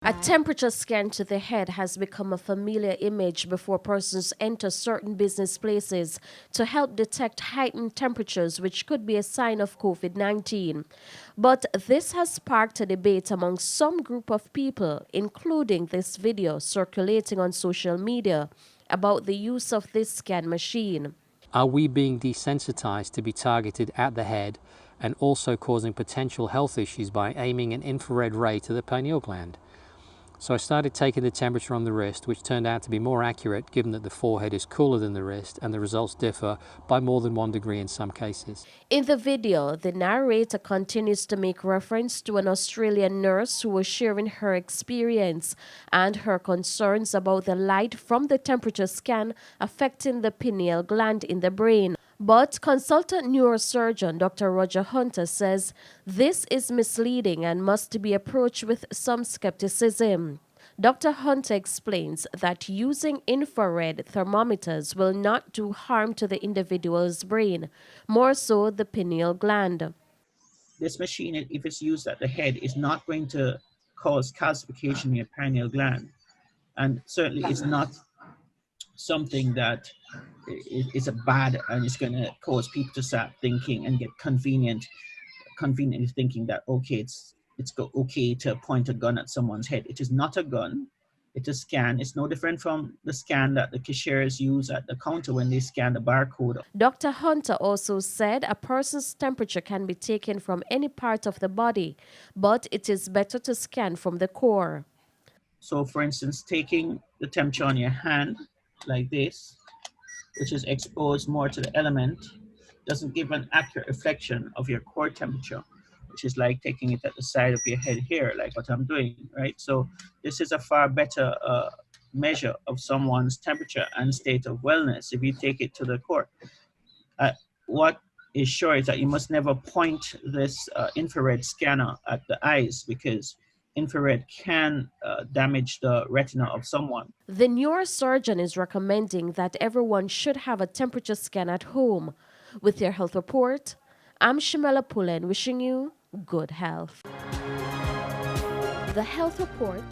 A temperature scan to the head has become a familiar image before persons enter certain business places to help detect heightened temperatures, which could be a sign of COVID-19. But this has sparked a debate among some group of people, including this video circulating on social media, about the use of this scan machine. Are we being desensitized to be targeted at the head and also causing potential health issues by aiming an infrared ray to the pineal gland? So I started taking the temperature on the wrist, which turned out to be more accurate given that the forehead is cooler than the wrist and the results differ by more than 1 degree in some cases. In the video, the narrator continues to make reference to an Australian nurse who was sharing her experience and her concerns about the light from the temperature scan affecting the pineal gland in the brain. But consultant neurosurgeon Dr. Roger Hunter says this is misleading and must be approached with some skepticism. Dr. Hunter explains that using infrared thermometers will not do harm to the individual's brain, more so the pineal gland. This machine, if it's used at the head, is not going to cause calcification in your pineal gland. And certainly it's not something that is a bad and it's going to cause people to start thinking and get conveniently thinking that okay, it's okay to point a gun at someone's head. It is not a gun. It's a scan. It's no different from the scan that the cashiers use at the counter when they scan the barcode. Dr. Hunter also said a person's temperature can be taken from any part of the body, but it is better to scan from the core. So for instance, taking the temperature on your hand like this, which is exposed more to the element, doesn't give an accurate reflection of your core temperature, which is like taking it at the side of your head here, like what I'm doing, right? So this is a far better measure of someone's temperature and state of wellness if you take it to the core. What is sure is that you must never point this infrared scanner at the eyes because infrared can damage the retina of someone. The neurosurgeon is recommending that everyone should have a temperature scan at home. With your health report, I'm Shamela Pullen wishing you good health. The Health Report